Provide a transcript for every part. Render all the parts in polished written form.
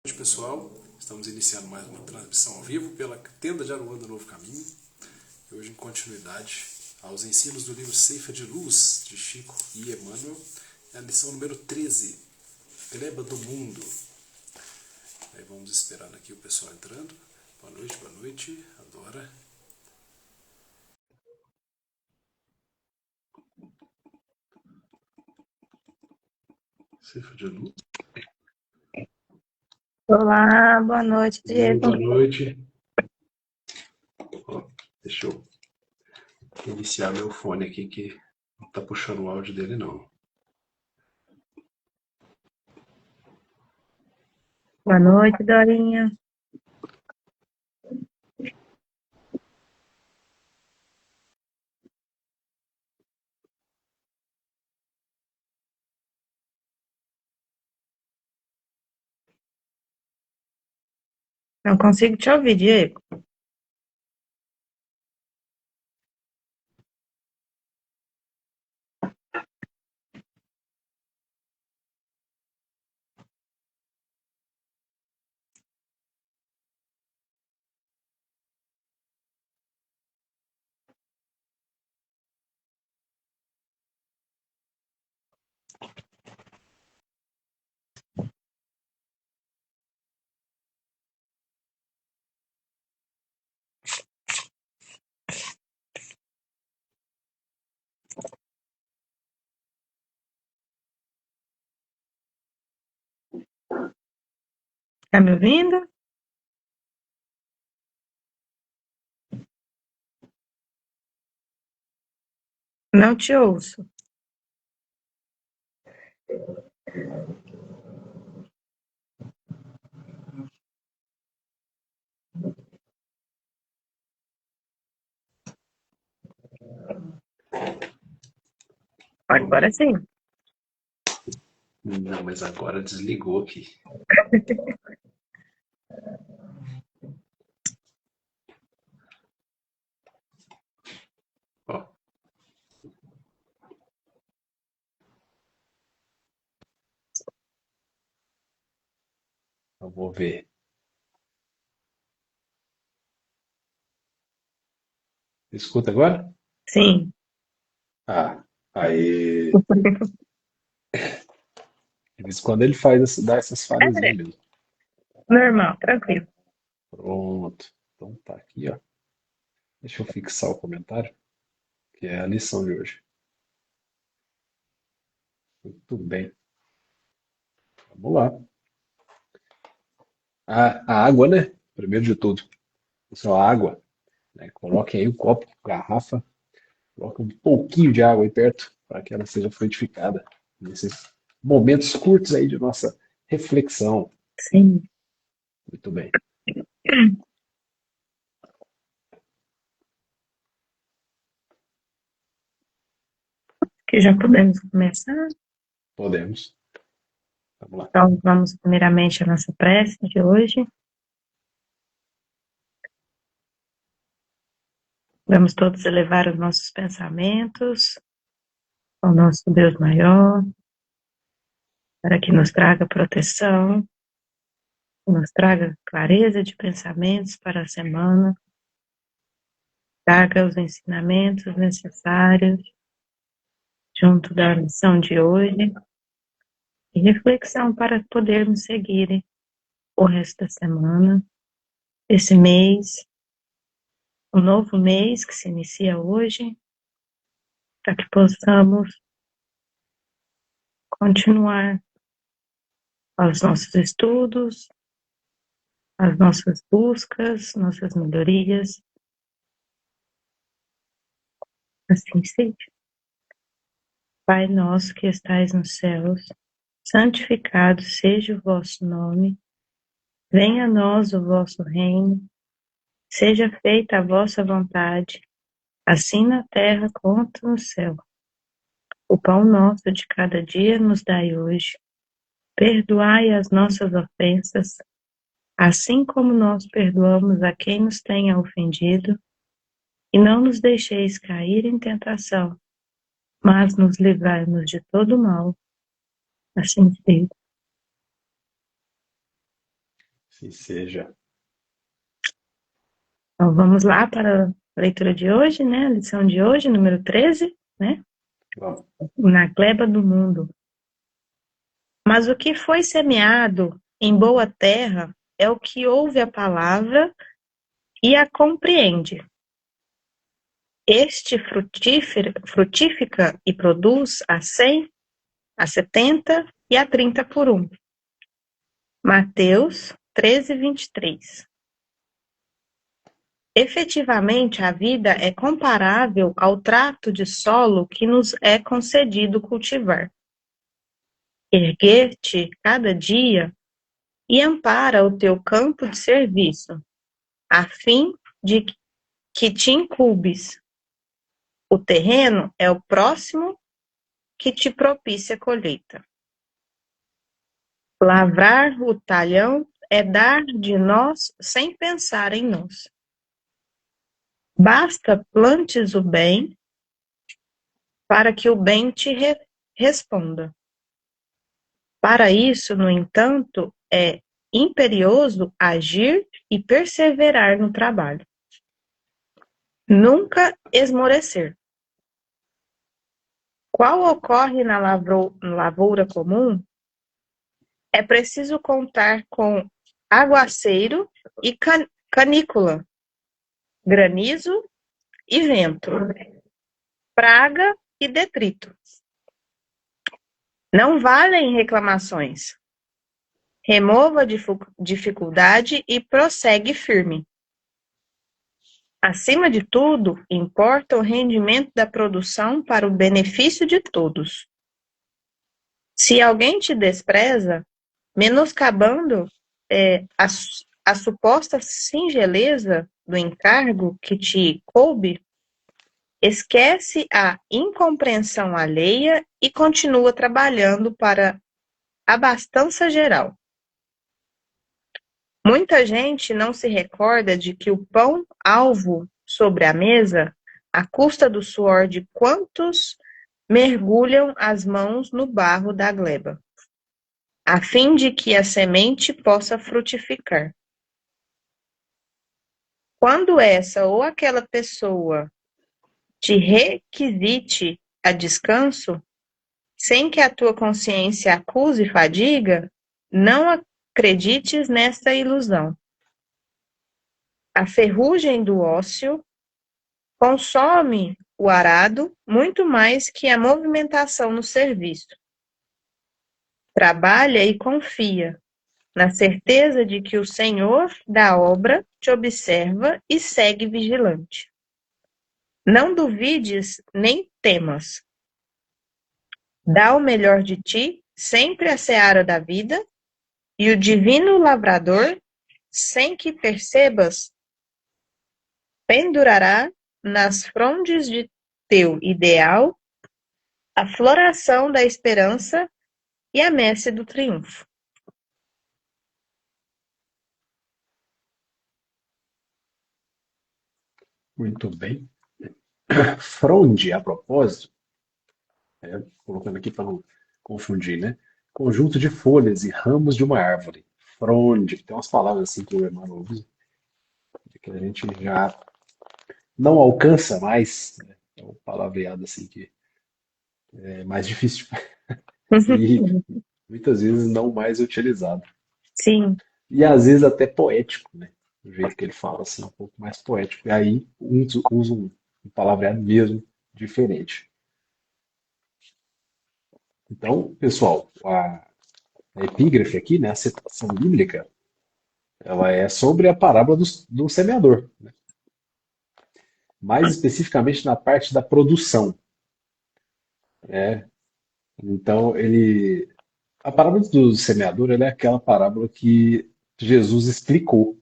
Boa noite, pessoal. Estamos iniciando mais uma transmissão ao vivo pela Tenda de Aruanda Novo Caminho. E hoje, em continuidade aos ensinos do livro Ceifa de Luz, de Chico e Emmanuel, é a lição número 13, Gleba do Mundo. Aí vamos esperando aqui o pessoal entrando. Boa noite, Adora. Ceifa de Luz. Olá, boa noite, Diego. Boa noite. Deixa eu iniciar meu fone aqui, que não está puxando o áudio dele, não. Boa noite, Dorinha. Não consigo te ouvir, Diego. Tá me ouvindo? Não te ouço. Agora sim. Não, mas agora desligou aqui. Ó. Eu vou ver. Escuta agora? Sim. Ah, aí. De vez em quando ele dá essas falhazinhas mesmo. Normal, tranquilo. Pronto. Então tá aqui, ó. Deixa eu fixar o comentário, que é a lição de hoje. Muito bem. Vamos lá. A água, né? Primeiro de tudo. Só a água, né? Coloquem aí o copo, garrafa, coloque um pouquinho de água aí perto para que ela seja fluidificada nesses momentos curtos aí de nossa reflexão. Sim. Muito bem. Que já podemos começar. Podemos. Vamos lá. Então, vamos primeiramente à nossa prece de hoje. Vamos todos elevar os nossos pensamentos ao nosso Deus maior, para que nos traga proteção, que nos traga clareza de pensamentos para a semana, traga os ensinamentos necessários junto da lição de hoje e reflexão para podermos seguir o resto da semana, esse mês, um novo mês que se inicia hoje, para que possamos continuar os nossos estudos, as nossas buscas, nossas melhorias, assim seja. Pai nosso que estais nos céus, santificado seja o vosso nome, venha a nós o vosso reino, seja feita a vossa vontade, assim na terra quanto no céu. O pão nosso de cada dia nos dai hoje. Perdoai as nossas ofensas, assim como nós perdoamos a quem nos tenha ofendido, e não nos deixeis cair em tentação, mas nos livrai-nos de todo mal. Assim seja. Assim seja. Então, vamos lá para a leitura de hoje, né? A lição de hoje, número 13, né? Vamos. Na gleba do mundo. Mas o que foi semeado em boa terra é o que ouve a palavra e a compreende. Este frutifica e produz a 100, a 70 e a 30 por um. Mateus 13, 23. Efetivamente, a vida é comparável ao trato de solo que nos é concedido cultivar. Erguer-te cada dia e ampara o teu campo de serviço, a fim de que te incumbes. O terreno é o próximo que te propicia a colheita. Lavrar o talhão é dar de nós sem pensar em nós. Basta plantes o bem para que o bem te responda. Para isso, no entanto, é imperioso agir e perseverar no trabalho. Nunca esmorecer. Qual ocorre na lavoura comum, é preciso contar com aguaceiro e canícula, granizo e vento, praga e detrito. Não valem reclamações. Remova a dificuldade e prossegue firme. Acima de tudo, importa o rendimento da produção para o benefício de todos. Se alguém te despreza, menoscabando a suposta singeleza do encargo que te coube, esquece a incompreensão alheia e continua trabalhando para a abastança geral. Muita gente não se recorda de que o pão alvo sobre a mesa, à custa do suor de quantos mergulham as mãos no barro da gleba, a fim de que a semente possa frutificar. Quando essa ou aquela pessoa te requisite a descanso, sem que a tua consciência acuse fadiga, não acredites nesta ilusão. A ferrugem do ócio consome o arado muito mais que a movimentação no serviço. Trabalha e confia, na certeza de que o Senhor da obra te observa e segue vigilante. Não duvides nem temas. Dá o melhor de ti, sempre à seara da vida, e o divino lavrador, sem que percebas, pendurará nas frondes de teu ideal a floração da esperança e a messe do triunfo. Muito bem. Fronde, a propósito, colocando aqui para não confundir, né? Conjunto de folhas e ramos de uma árvore. Fronde, tem umas palavras assim que o Emmanuel usa, que a gente já não alcança mais, né? É um palavreado assim que é mais difícil e muitas vezes não mais utilizado. Sim, E às vezes até poético, né? Do jeito que ele fala, assim, um pouco mais poético. E aí uns usam um palavreado mesmo diferente. Então, pessoal, a epígrafe aqui, né, a citação bíblica, ela é sobre a parábola do semeador, né? Mais especificamente na parte da produção, né? Então, a parábola do semeador, ela é aquela parábola que Jesus explicou,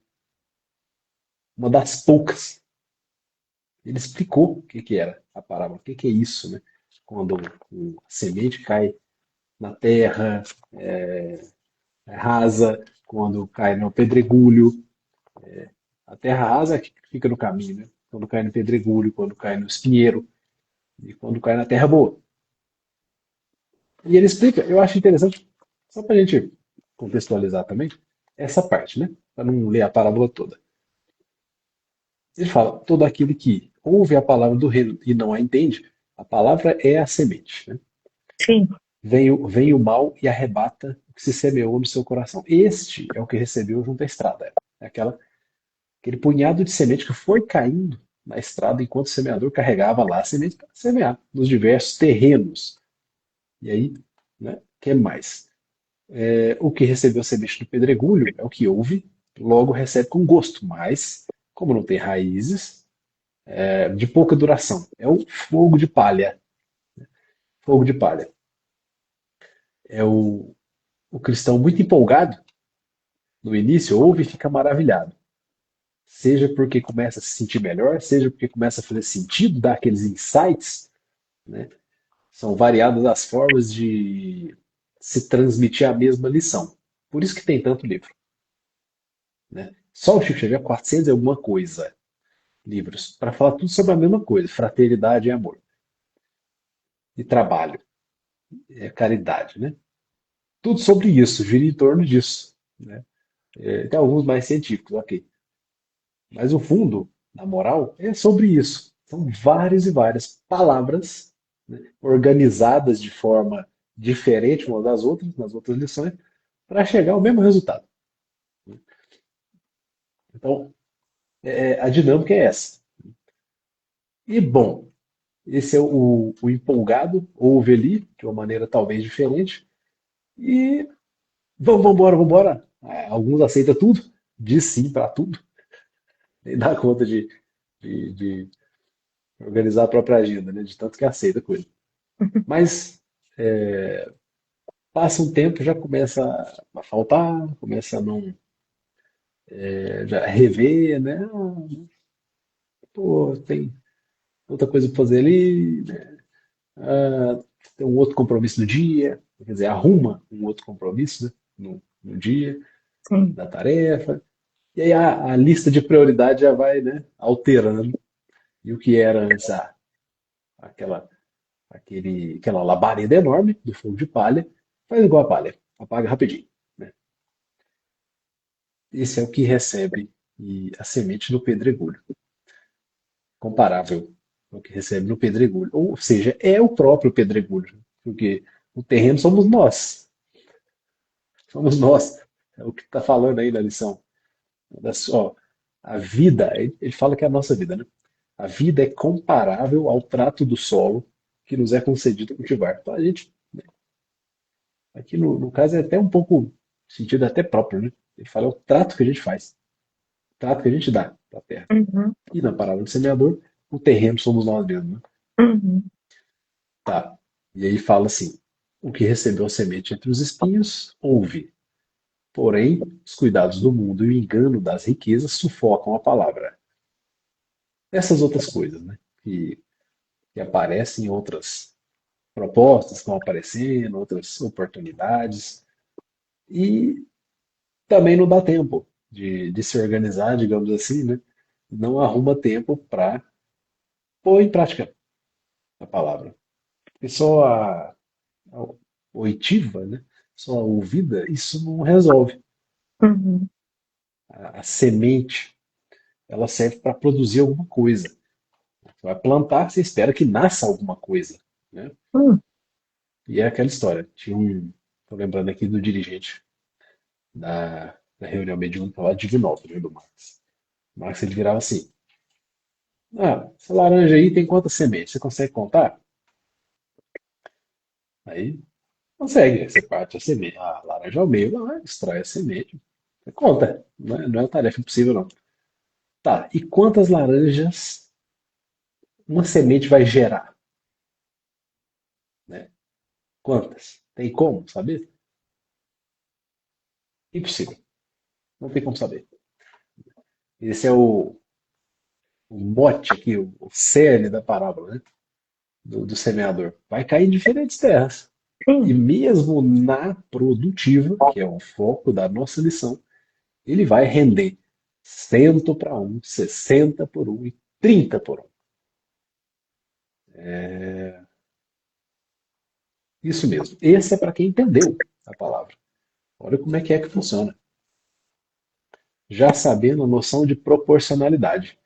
uma das poucas. Ele explicou o que que era a parábola, o que que é isso, né? Quando a semente cai na terra rasa, quando cai no pedregulho, a terra rasa é que fica no caminho, né? Quando cai no pedregulho, quando cai no espinheiro e quando cai na terra boa. E ele explica, eu acho interessante, só para a gente contextualizar também, essa parte, né? Para não ler a parábola toda. Ele fala, todo aquele que ouve a palavra do reino e não a entende, a palavra é a semente, né? Sim, Vem o mal e arrebata o que se semeou no seu coração. Este é o que recebeu junto à estrada. É aquele punhado de semente que foi caindo na estrada enquanto o semeador carregava lá a semente para semear nos diversos terrenos. E aí, né, o que mais? O que recebeu a semente do pedregulho é o que ouve, logo recebe com gosto, mas, como não tem raízes, de pouca duração. É o fogo de palha. Fogo de palha. É o cristão muito empolgado no início, ouve e fica maravilhado. Seja porque começa a se sentir melhor, seja porque começa a fazer sentido, dar aqueles insights, né? São variadas as formas de se transmitir a mesma lição. Por isso que tem tanto livro, né? Só o Chico Xavier, 400 e alguma coisa livros, para falar tudo sobre a mesma coisa, fraternidade e amor. E trabalho, caridade, né? Tudo sobre isso, gira em torno disso, né? Tem alguns mais científicos, ok. Mas o fundo, na moral, é sobre isso. São várias e várias palavras, né, organizadas de forma diferente umas das outras, nas outras lições, para chegar ao mesmo resultado. Então, a dinâmica é essa. E, bom, esse é o empolgado, ouve ali, de uma maneira talvez diferente, e vamos embora, vamos embora. Alguns aceitam tudo, diz sim para tudo, nem dá conta de organizar a própria agenda, né? De tanto que aceita coisa. Mas passa um tempo, já começa a faltar, começa a não já rever, né? Pô, tem outra coisa para fazer ali, né? Ah, tem um outro compromisso no dia, quer dizer, arruma um outro compromisso, né? No dia sim. da tarefa. E aí a lista de prioridade já vai, né, alterando. E o que era antes aquela, aquela labareda enorme do fogo de palha, faz igual a palha, apaga rapidinho, né? Esse é o que recebe a semente do pedregulho, comparável ao que recebe no pedregulho. Ou seja, é o próprio pedregulho, porque o terreno somos nós. Somos nós. É o que está falando aí na lição. Ó, a vida, ele fala que é a nossa vida, né? A vida é comparável ao trato do solo que nos é concedido cultivar. Então, a gente, aqui no caso, é até um pouco sentido até próprio, né? Ele fala é o trato que a gente faz, o trato que a gente dá para a terra. Uhum, E na parábola do semeador, o terreno somos nós mesmos, né? uhum, Tá. E aí fala assim: o que recebeu a semente entre os espinhos, ouve. Porém, os cuidados do mundo e o engano das riquezas sufocam a palavra. Essas outras coisas, né? Que aparecem em outras propostas, estão aparecendo, outras oportunidades. E também não dá tempo de se organizar, digamos assim, né? Não arruma tempo para pôr em prática a palavra. E só a oitiva, né? Só a ouvida, isso não resolve. uhum, A semente, ela serve para produzir alguma coisa. Você vai plantar, você espera que nasça alguma coisa, né? uhum, E é aquela história. Tô lembrando aqui do dirigente da reunião mediúnica lá de Divinópolis, né, do Marx. O Marx ele virava assim: essa laranja aí tem quantas sementes? Você consegue contar? Aí consegue, você parte a semente, a laranja ao meio, lá, extrai a semente, você conta. Não é uma tarefa impossível, não. Tá, e quantas laranjas uma semente vai gerar, né? Quantas? Tem como saber? Impossível. Não tem como saber. Esse é o mote aqui, o cerne da parábola, né? Do semeador. Vai cair em diferentes terras. E sim. mesmo na produtiva, que é o foco da nossa lição, ele vai render 100 para um, 60 por um e 30 por um. Isso mesmo. Esse é para quem entendeu a palavra. Olha como é que funciona. já sabendo a noção de proporcionalidade.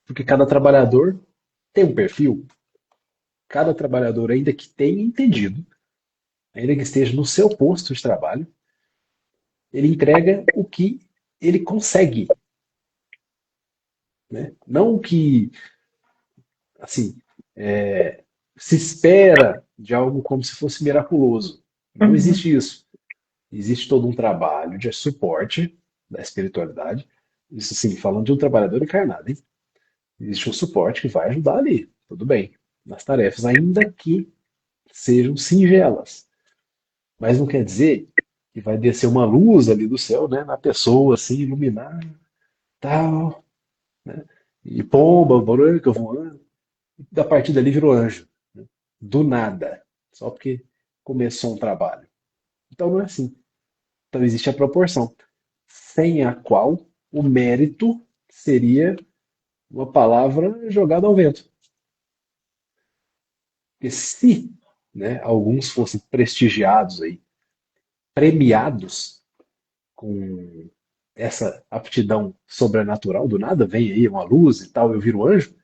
Porque cada trabalhador tem um perfil, cada trabalhador, ainda que tenha entendido, ainda que esteja no seu posto de trabalho, ele entrega o que ele consegue, né? Não o que, assim, se espera de algo como se fosse miraculoso. Não Uhum, existe isso. Existe todo um trabalho de suporte da espiritualidade. Isso, sim, falando de um trabalhador encarnado, hein? Existe um suporte que vai ajudar ali, tudo bem, nas tarefas, ainda que sejam singelas. Mas não quer dizer que vai descer uma luz ali do céu, né, na pessoa, assim, iluminar, tal, né? E pomba, branca voando, e a partir dali virou anjo, né? Do nada, só porque começou um trabalho. Então não é assim. Então existe a proporção, sem a qual o mérito seria uma palavra jogada ao vento. Porque se, né, alguns fossem prestigiados aí, premiados com essa aptidão sobrenatural, do nada vem aí uma luz e tal, eu viro anjo, o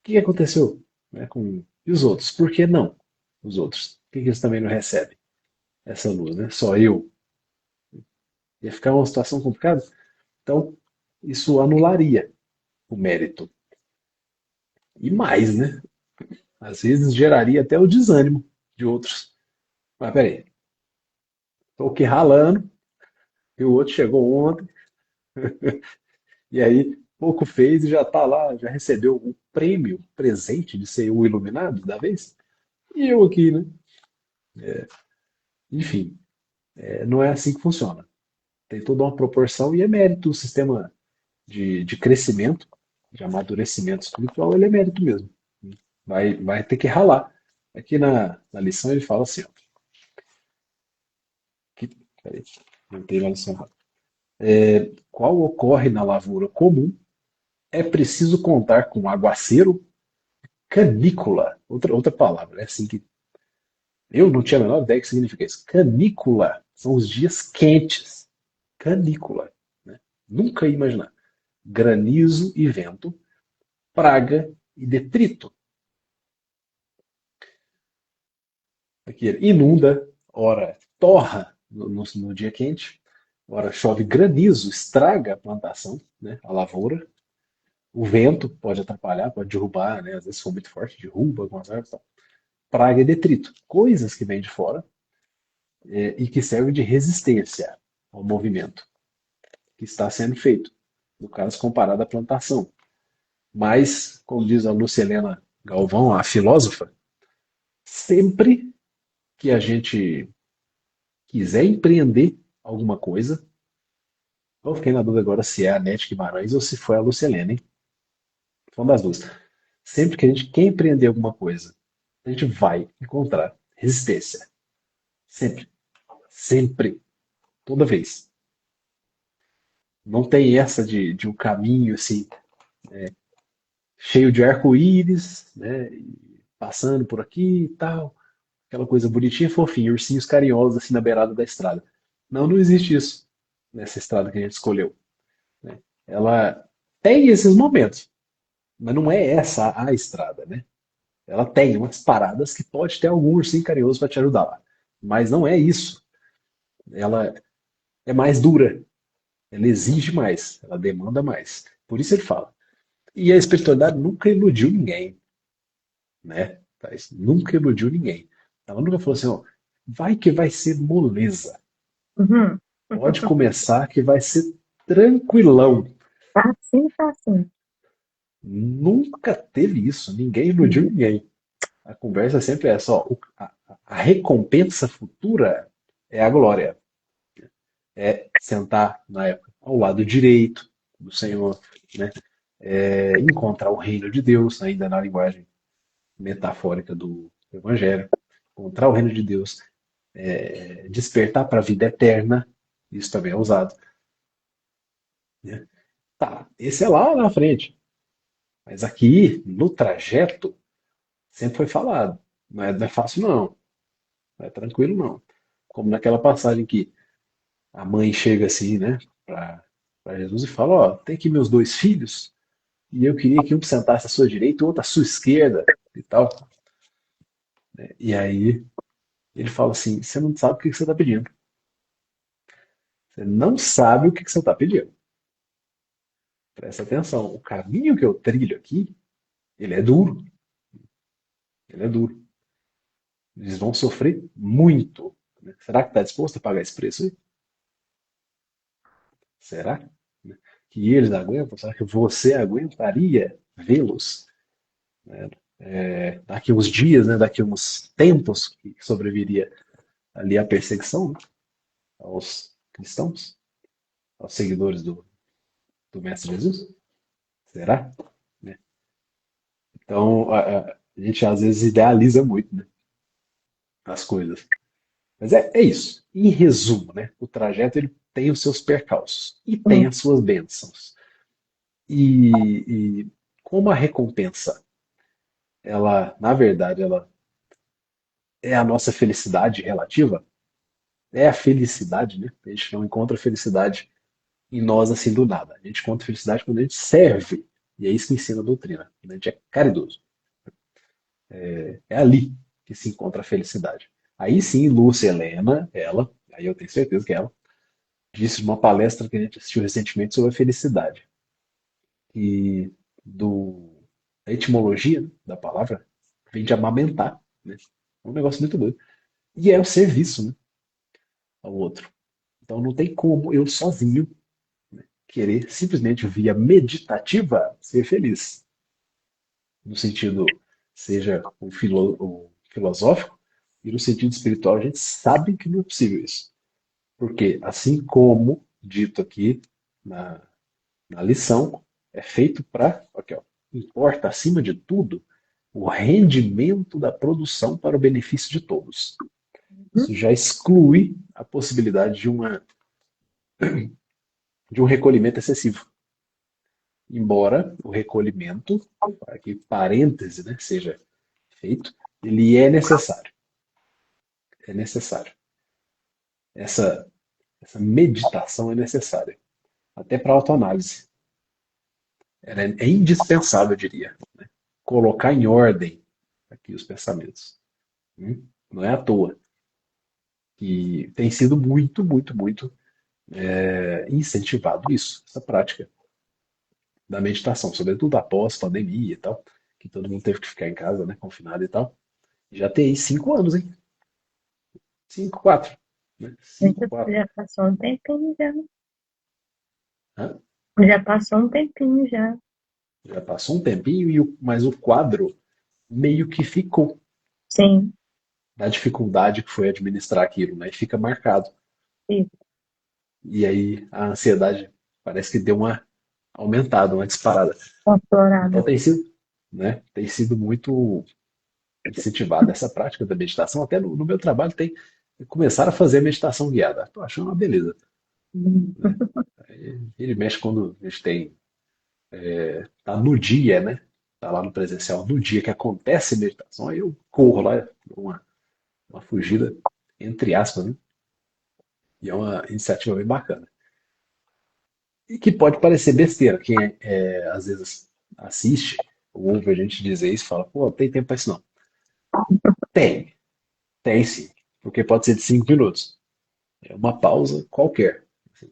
que aconteceu, né, com e os outros? Por que não os outros? Por que eles também não recebem essa luz, né? Só eu. Ia ficar uma situação complicada. Então, isso anularia o mérito. E mais, né? Às vezes geraria até o desânimo de outros. Mas peraí, tô aqui ralando, e o outro chegou ontem, e aí pouco fez e já tá lá, já recebeu o prêmio, presente de ser o iluminado da vez. E eu aqui, né? Enfim, não é assim que funciona. Tem toda uma proporção e é mérito. O sistema de crescimento, de amadurecimento espiritual, ele é mérito mesmo. Vai ter que ralar. Aqui na lição ele fala assim, ó, que, peraí, não tem a lição errada. Qual ocorre na lavoura comum, é preciso contar com aguaceiro, canícula, outra palavra, é assim que eu não tinha a menor ideia que significa isso. Canícula são os dias quentes. Canícula, né? Nunca ia imaginar. Granizo e vento, praga e detrito. Aqui, inunda, ora torra no dia quente, ora chove granizo, estraga a plantação, né, a lavoura. O vento pode atrapalhar, pode derrubar, né, às vezes se for muito forte, derruba algumas árvores e tal. Praga e detrito, coisas que vêm de fora e que servem de resistência ao movimento que está sendo feito, no caso comparado à plantação. Mas, como diz a Lucilena Galvão, a filósofa, sempre que a gente quiser empreender alguma coisa, eu fiquei na dúvida agora se é a Nete Guimarães ou se foi a Lucilena, hein? Foi uma das duas. Sempre que a gente quer empreender alguma coisa, a gente vai encontrar resistência. Sempre. Sempre. Toda vez. Não tem essa de um caminho assim, cheio de arco-íris, né? Passando por aqui e tal. Aquela coisa bonitinha e fofinha, ursinhos carinhosos assim na beirada da estrada. Não, não existe isso nessa estrada que a gente escolheu, né? Ela tem esses momentos, mas não é essa a estrada, né? Ela tem umas paradas que pode ter algum ursinho carinhoso para te ajudar lá. Mas não é isso. Ela é mais dura, ela exige mais, ela demanda mais. Por isso ele fala. E a espiritualidade nunca iludiu ninguém, né? Nunca iludiu ninguém. Ela nunca falou assim, ó, vai que vai ser moleza. uhum. Pode começar que vai ser tranquilão. Facinho, facinho. Nunca teve isso, ninguém iludiu ninguém. A conversa é sempre essa, ó, a recompensa futura é a glória. É sentar na época ao lado direito do Senhor, né? Encontrar o reino de Deus, ainda na linguagem metafórica do Evangelho, encontrar o reino de Deus, despertar para a vida eterna, isso também é usado, né? Tá, esse é lá na frente, mas aqui no trajeto sempre foi falado, não é fácil não, não é tranquilo não. Como naquela passagem que a mãe chega assim, né, para para Jesus e fala: Ó, tem aqui meus dois filhos, e eu queria que um sentasse à sua direita e o outro à sua esquerda e tal. E aí ele fala assim: você não sabe o que você está pedindo. Você não sabe o que você está pedindo. Presta atenção. O caminho que eu trilho aqui, ele é duro. Ele é duro. Eles vão sofrer muito. Será que está disposto a pagar esse preço aí? Será? Que eles aguentam? Será que você aguentaria vê-los, né, daqui uns dias, né, daqui uns tempos que sobreviria ali a perseguição, né, aos cristãos, aos seguidores do Mestre Jesus? Será? Né? Então, a gente às vezes idealiza muito, né, as coisas. Mas é isso. Em resumo, né, o trajeto ele tem os seus percalços e tem Hum. as suas bênçãos. E como a recompensa, ela, na verdade, ela é a nossa felicidade relativa, é a felicidade, né? A gente não encontra felicidade em nós assim do nada. A gente encontra felicidade quando a gente serve. E é isso que ensina a doutrina. Quando a gente é caridoso. É ali que se encontra a felicidade. Aí sim, Lúcia Helena, ela, aí eu tenho certeza que ela, disse numa palestra que a gente assistiu recentemente sobre a felicidade. E do, a etimologia, né, da palavra vem de amamentar. Né? É um negócio muito doido. E é o serviço, né, ao outro. Então não tem como eu sozinho querer simplesmente via meditativa ser feliz. No sentido, seja o filosófico, e no sentido espiritual, a gente sabe que não é possível isso. Porque, assim como dito aqui na, na lição, é feito para, aqui, ó, importa acima de tudo o rendimento da produção para o benefício de todos. Isso já exclui a possibilidade de um recolhimento excessivo. Embora o recolhimento, para que parêntese, né, seja feito, ele é necessário. É necessário. Essa, essa meditação é necessária. Até para a autoanálise. Ela é indispensável, eu diria. Né? Colocar em ordem aqui os pensamentos. Não é à toa. Que tem sido muito, muito, muito incentivado isso, essa prática da meditação, sobretudo após pandemia e tal, que todo mundo teve que ficar em casa, né, confinado e tal. Já tem aí 5 anos, hein? 5, 4. Né? 5, 4. Já passou um tempinho já. Hã? Já passou um tempinho já. Já passou um tempinho, mas o quadro meio que ficou Sim, da dificuldade que foi administrar aquilo, né? E fica marcado. isso. E aí a ansiedade parece que deu uma aumentada, uma disparada. Então Aflorada. tem sido muito incentivada essa prática da meditação. Até no meu trabalho tem começar a fazer a meditação guiada. Estou achando uma beleza. Né? Ele mexe quando a gente tá no dia, né? Tá lá no presencial, no dia que acontece a meditação, aí eu corro lá, dou uma fugida, entre aspas, né? E é uma iniciativa bem bacana. E que pode parecer besteira. Quem às vezes assiste ou ouve a gente dizer isso fala, pô, tem tempo para isso não. Tem, tem sim. Porque pode ser de 5 minutos. É uma pausa qualquer. Assim,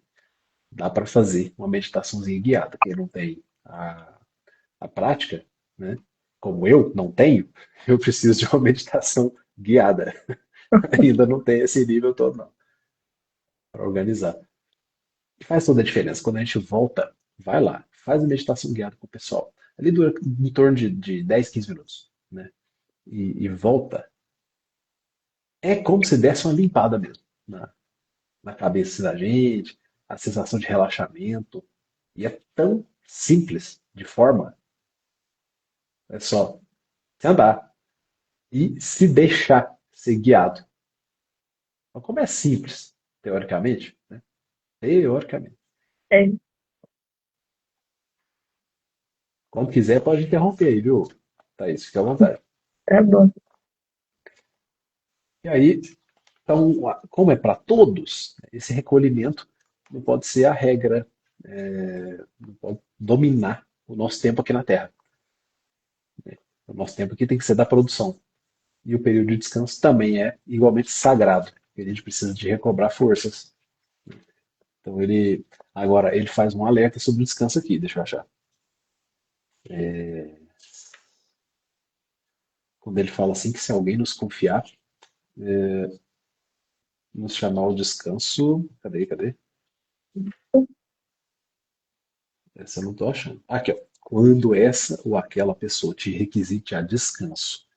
dá para fazer uma meditaçãozinha guiada. Quem não tem a prática, né? Como eu não tenho, eu preciso de uma meditação guiada. Ainda não tem esse nível todo, não, para organizar. E faz toda a diferença. Quando a gente volta, vai lá, faz a meditação guiada com o pessoal. Ali dura em torno de 10, 15 minutos. Né? E volta. É como se desse uma limpada mesmo na cabeça da gente, a sensação de relaxamento. E é tão simples de forma. É só se andar e se deixar ser guiado. Então, como é simples, teoricamente, né? Teoricamente. É, Quando quiser, pode interromper aí, viu, Thaís? Fica à vontade. tá bom. E aí, então, como é para todos, esse recolhimento não pode ser a regra, não pode dominar o nosso tempo aqui na Terra. O nosso tempo aqui tem que ser da produção. E o período de descanso também é igualmente sagrado, porque a gente precisa de recobrar forças. Então agora ele faz um alerta sobre o descanso aqui, deixa eu achar. Quando ele fala assim que se alguém nos confiar, nos chamar ao descanso, cadê? Essa eu não estou achando. Aqui, ó. Quando essa ou aquela pessoa te requisite a descanso,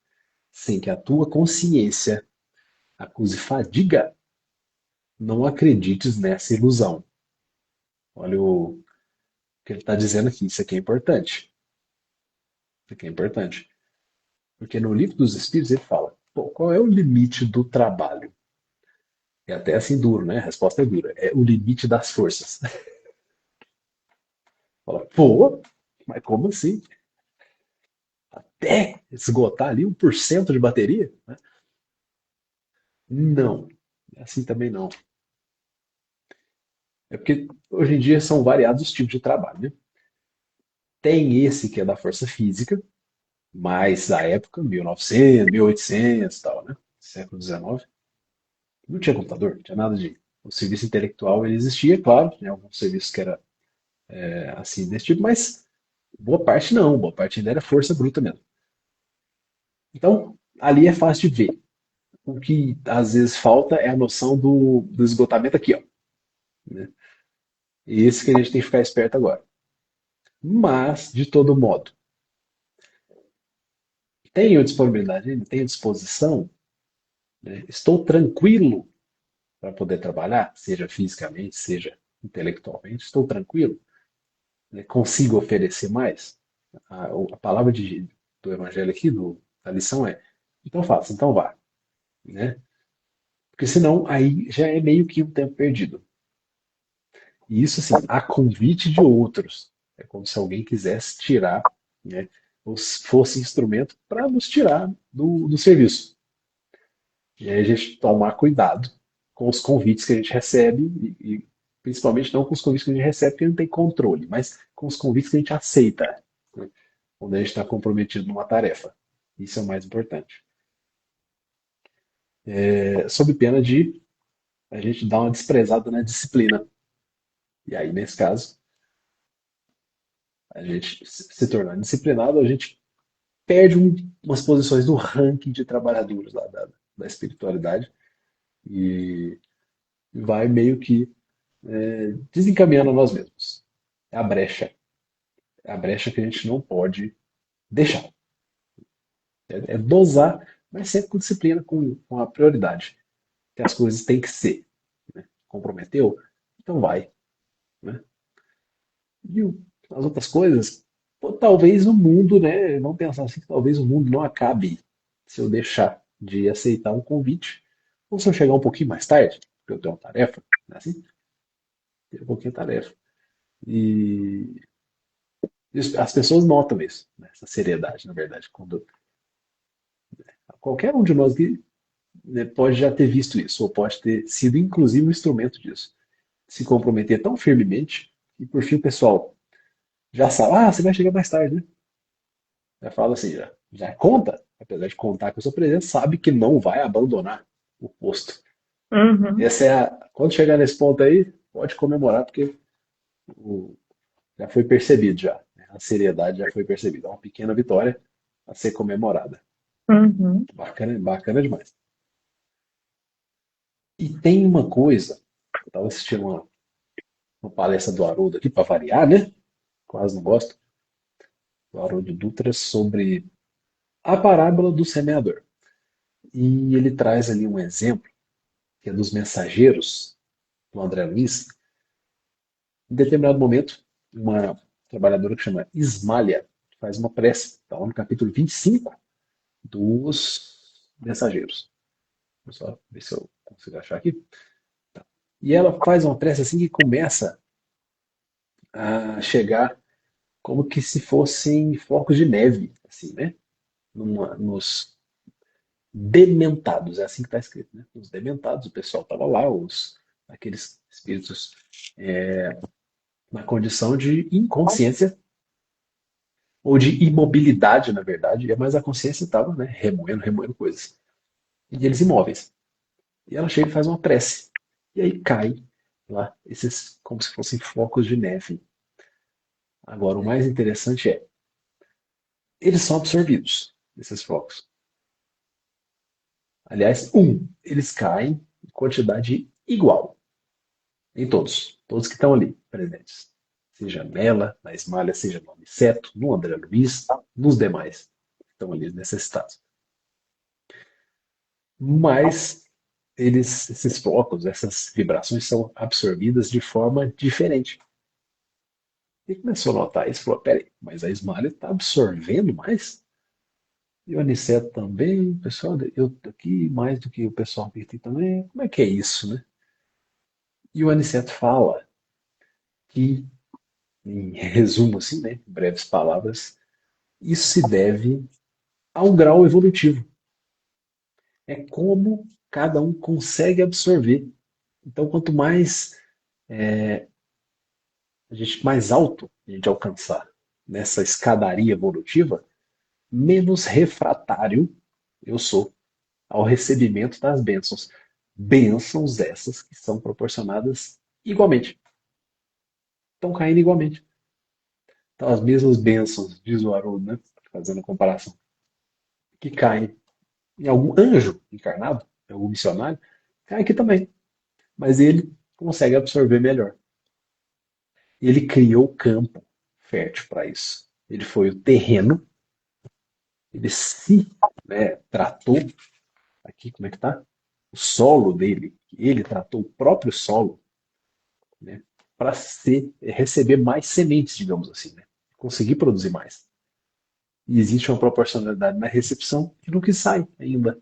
sem que a tua consciência acuse fadiga, não acredites nessa ilusão. Olha o que ele está dizendo aqui. Isso aqui é importante. Isso aqui é importante. Porque no livro dos Espíritos ele fala: pô, qual é o limite do trabalho? É até assim duro, né? A resposta é dura. É o limite das forças. Fala, pô, mas como assim? Até esgotar ali 1% de bateria? Não, assim também não. É porque hoje em dia são variados os tipos de trabalho, né? Tem esse que é da força física, mais da época, 1900, 1800 e tal, né? Século XIX. Não tinha computador, não tinha nada de. O serviço intelectual ele existia, claro, né? Alguns serviços que era assim desse tipo, mas boa parte não, boa parte ainda era força bruta mesmo. Então, ali é fácil de ver. O que às vezes falta é a noção do esgotamento aqui, ó. Né? E esse que a gente tem que ficar esperto agora. Mas, de todo modo, tenho disponibilidade, ainda tenho disposição, né? Estou tranquilo para poder trabalhar, seja fisicamente, seja intelectualmente, estou tranquilo, né? Consigo oferecer mais. A palavra do evangelho aqui, da lição é, então faça, então vá, né? Porque senão aí já é meio que um tempo perdido. E isso assim, a convite de outros. É como se alguém quisesse tirar, né? Ou fosse instrumento para nos tirar do serviço. E aí a gente tomar cuidado com os convites que a gente recebe, e principalmente não com os convites que a gente recebe, porque não tem controle, mas com os convites que a gente aceita, né? Quando a gente está comprometido numa tarefa. Isso é o mais importante. Sob pena de a gente dar uma desprezada na disciplina. E aí, nesse caso, a gente se tornar disciplinado, a gente perde umas posições no ranking de trabalhadores lá da espiritualidade e vai meio que desencaminhando a nós mesmos. É a brecha. É a brecha que a gente não pode deixar. É dosar, mas sempre com disciplina, com a prioridade. Que as coisas têm que ser. Né? Comprometeu? Então vai. Né? E as outras coisas, pô, talvez o mundo, né? Vamos pensar assim, que talvez o mundo não acabe se eu deixar de aceitar um convite, ou se eu chegar um pouquinho mais tarde, porque eu tenho uma tarefa, né, assim, tenho um pouquinho de tarefa. E as pessoas notam isso, né, essa seriedade, na verdade, quando qualquer um de nós que, né, pode já ter visto isso, ou pode ter sido inclusive um instrumento disso. Se comprometer tão firmemente, e por fim o pessoal já sabe, você vai chegar mais tarde, né? Já fala assim, já conta, apesar de contar com a sua presença, sabe que não vai abandonar o posto. Uhum, Essa é quando chegar nesse ponto aí, pode comemorar, porque o- já foi percebido já. Né? A seriedade já foi percebida. É uma pequena vitória a ser comemorada. uhum. Bacana, bacana demais. E tem uma coisa, eu estava assistindo uma palestra do Haroldo aqui, para variar, né? Quase não gosto, do Haroldo Dutra, sobre a parábola do semeador. E ele traz ali um exemplo, que é dos mensageiros, do André Luiz. Em determinado momento, uma trabalhadora que chama Ismália faz uma prece, está lá no capítulo 25 dos mensageiros. Vou só ver se eu consigo achar aqui. E ela faz uma prece assim que começa a chegar como que se fossem flocos de neve, assim, né? Nos dementados, é assim que está escrito, né? Os dementados, o pessoal estava lá, aqueles espíritos na condição de inconsciência ou de imobilidade, na verdade, mas a consciência estava, né, remoendo coisas. E eles imóveis. E ela chega e faz uma prece. E aí cai lá esses, como se fossem flocos de neve. Agora, o mais interessante é, eles são absorvidos, esses flocos. Aliás, eles caem em quantidade igual em todos que estão ali presentes. Seja nela, na Esmalha, seja no Aniceto, no André Luiz, nos demais que estão ali necessitados. Mas esses flocos, essas vibrações são absorvidas de forma diferente. E começou a notar isso, falou, peraí, mas a Esmalha está absorvendo mais? E o Aniceto também, pessoal, eu aqui mais do que o pessoal aqui também, como é que é isso, né? E o Aniceto fala que, em resumo assim, né, em breves palavras, isso se deve a um grau evolutivo. É como cada um consegue absorver. Então, quanto mais mais alto a gente alcançar nessa escadaria evolutiva, menos refratário eu sou ao recebimento das bênçãos. Bênçãos essas que são proporcionadas igualmente. Estão caindo igualmente. Então, as mesmas bênçãos, diz o Haroldo, né? Fazendo a comparação, que caem em algum anjo encarnado, em algum missionário, cai aqui também. Mas ele consegue absorver melhor. Ele criou o campo fértil para isso. Ele foi o terreno, ele se, né, tratou, aqui como é que tá? O solo dele, ele tratou o próprio solo, né, para receber mais sementes, digamos assim, né? Conseguir produzir mais. E existe uma proporcionalidade na recepção e no que sai ainda.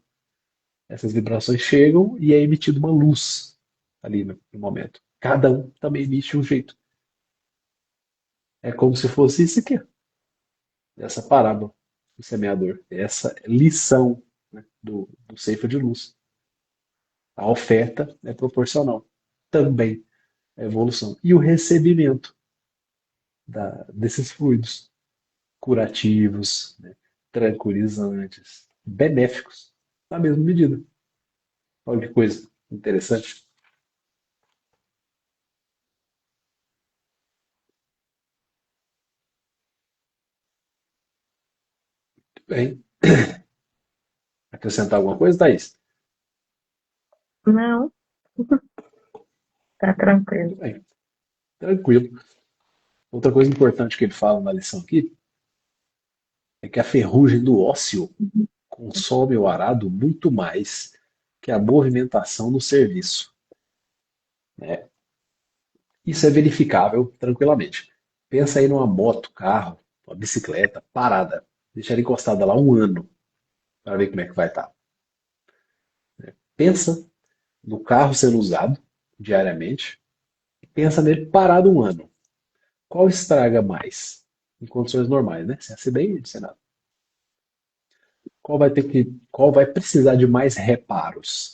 Essas vibrações chegam e é emitida uma luz ali no momento. Cada um também emite um jeito. É como se fosse isso aqui, essa parábola do semeador, essa lição, né, do ceifa de luz. A oferta é proporcional também à evolução. E o recebimento desses fluidos curativos, né, tranquilizantes, benéficos, na mesma medida. Olha que coisa interessante. Bem, acrescentar alguma coisa, Thaís? Não, tá tranquilo. Tudo bem, tranquilo. Outra coisa importante que ele fala na lição aqui é que a ferrugem do ósseo consome o arado muito mais que a movimentação no serviço, né? Isso é verificável tranquilamente. Pensa aí numa moto, carro, uma bicicleta parada. Deixa ela encostada lá um ano para ver como é que vai estar. Pensa no carro sendo usado diariamente e pensa nele parado um ano. Qual estraga mais? Em condições normais, né? Sem acidente, sem nada. Qual vai precisar de mais reparos?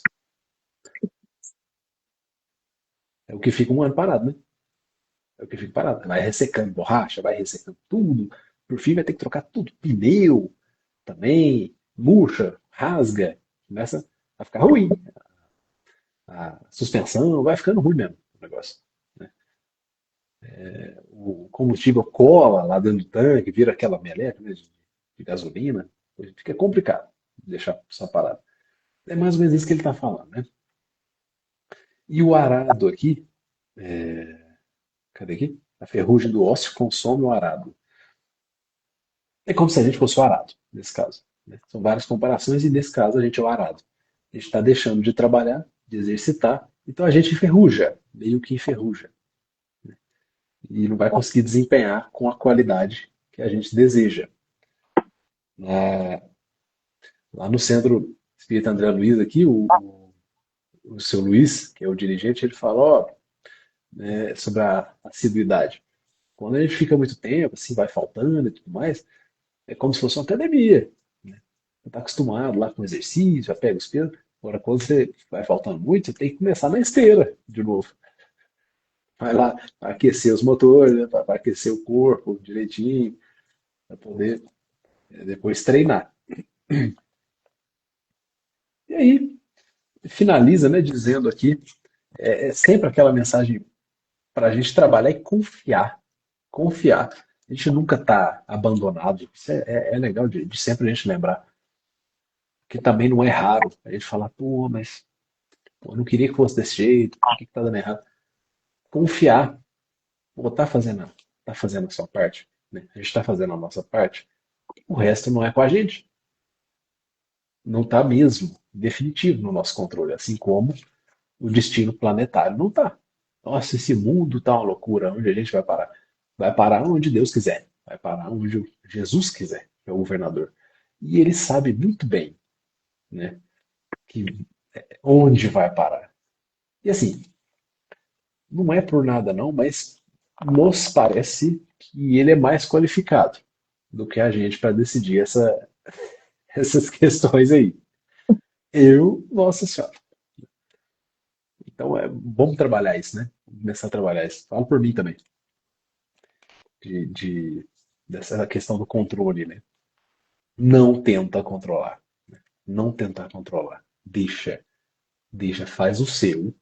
É o que fica um ano parado, né? É o que fica parado. Vai ressecando borracha, vai ressecando tudo. Por fim, vai ter que trocar tudo. Pneu também, murcha, rasga. Começa a ficar ruim. A suspensão vai ficando ruim mesmo o negócio. Né? O combustível cola lá dentro do tanque, vira aquela meleca, né, de gasolina. Fica complicado deixar só parado. É mais ou menos isso que ele está falando, né? E o arado aqui, cadê aqui? A ferrugem do ósseo consome o arado. É como se a gente fosse o arado, nesse caso. Né? São várias comparações e nesse caso a gente é o arado. A gente está deixando de trabalhar, de exercitar, então a gente enferruja, meio que enferruja. E não vai conseguir desempenhar com a qualidade que a gente deseja. Lá no Centro Espírita André Luiz, aqui, o seu Luiz, que é o dirigente, ele fala, ó, sobre a assiduidade. Quando a gente fica muito tempo, assim, vai faltando e tudo mais, é como se fosse uma academia. Né? Você está acostumado lá com o exercício, já pega os pesos. Agora, quando você vai faltando muito, você tem que começar na esteira de novo. Vai lá para aquecer os motores, né, para aquecer o corpo direitinho, para poder depois treinar. E aí, finaliza, né, dizendo aqui, é sempre aquela mensagem para a gente trabalhar e confiar. Confiar. A gente nunca está abandonado. Isso é legal de sempre a gente lembrar. Que também não é raro a gente falar, pô, mas pô, eu não queria que fosse desse jeito, por que que tá dando errado? Confiar. Pô, tá fazendo a sua parte, né? A gente está fazendo a nossa parte. O resto não é com a gente. Não está mesmo definitivo no nosso controle, assim como o destino planetário não está. Nossa, esse mundo tá uma loucura. Onde a gente vai parar? Vai parar onde Deus quiser. Vai parar onde Jesus quiser, que é o governador. E ele sabe muito bem, né, que onde vai parar. E assim, não é por nada não, mas nos parece que ele é mais qualificado do que a gente para decidir essas questões aí. Nossa senhora. Então vamos trabalhar isso, né? Vamos começar a trabalhar isso. Falo por mim também, de, de- dessa questão do controle, né? Não tenta controlar. Não tentar controlar. Deixa, faz o seu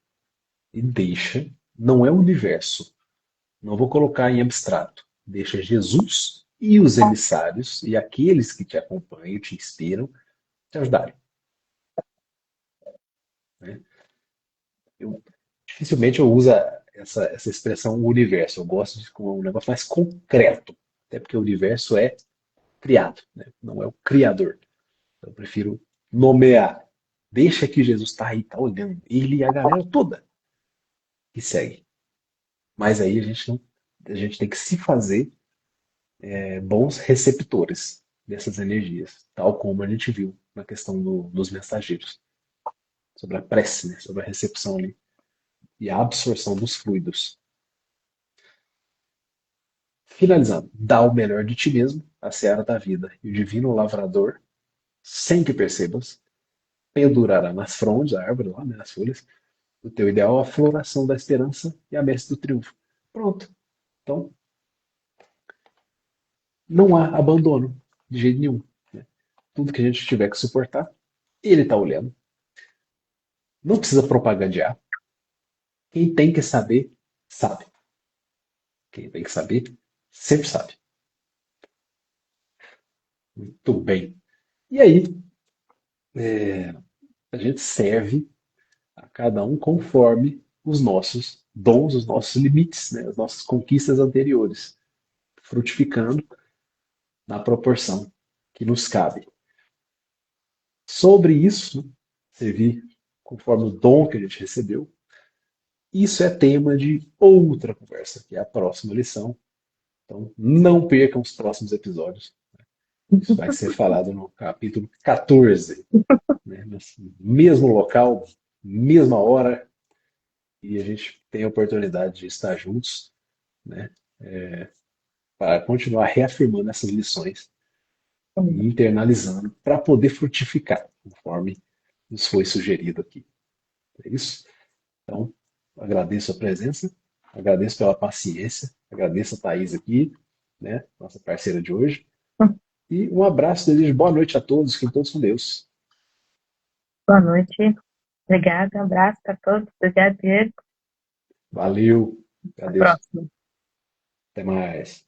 e deixa. Não é o universo. Não vou colocar em abstrato. Deixa Jesus e os emissários e aqueles que te acompanham, te inspiram, te ajudarem. Né? Eu, dificilmente eu uso essa expressão universo. Eu gosto de um negócio mais concreto. Até porque o universo é criado, né? Não é o criador. Então, eu prefiro nomear. Deixa que Jesus está aí, está olhando. Ele e a galera toda que segue. Mas aí a gente tem que se fazer bons receptores dessas energias, tal como a gente viu na questão dos mensageiros, sobre a prece, né? Sobre a recepção ali e a absorção dos fluidos. Finalizando, dá o melhor de ti mesmo, a seara da vida, e o divino lavrador, sem que percebas, pendurará nas frondes, a árvore lá, né, nas folhas, o teu ideal, a floração da esperança e a messe do triunfo. Pronto. Então, não há abandono de jeito nenhum. Né? Tudo que a gente tiver que suportar, ele está olhando. Não precisa propagandear. Quem tem que saber, sabe. Quem tem que saber, sempre sabe. Muito bem. E aí, a gente serve a cada um conforme os nossos dons, os nossos limites, né? As nossas conquistas anteriores, frutificando na proporção que nos cabe. Sobre isso, servir conforme o dom que a gente recebeu, isso é tema de outra conversa, que é a próxima lição. Então, não percam os próximos episódios. Isso vai ser falado no capítulo 14, né? Mesmo local, mesma hora, e a gente tem a oportunidade de estar juntos, né? Para continuar reafirmando essas lições e internalizando para poder frutificar, conforme nos foi sugerido aqui. É isso? Então, agradeço a presença, agradeço pela paciência, agradeço a Thaís aqui, né? Nossa parceira de hoje. E um abraço, desejo boa noite a todos, fiquem todos com Deus. Boa noite. Obrigada, abraço para todos. Obrigada, Diego. Valeu, Até a agradeço. próxima. Até mais.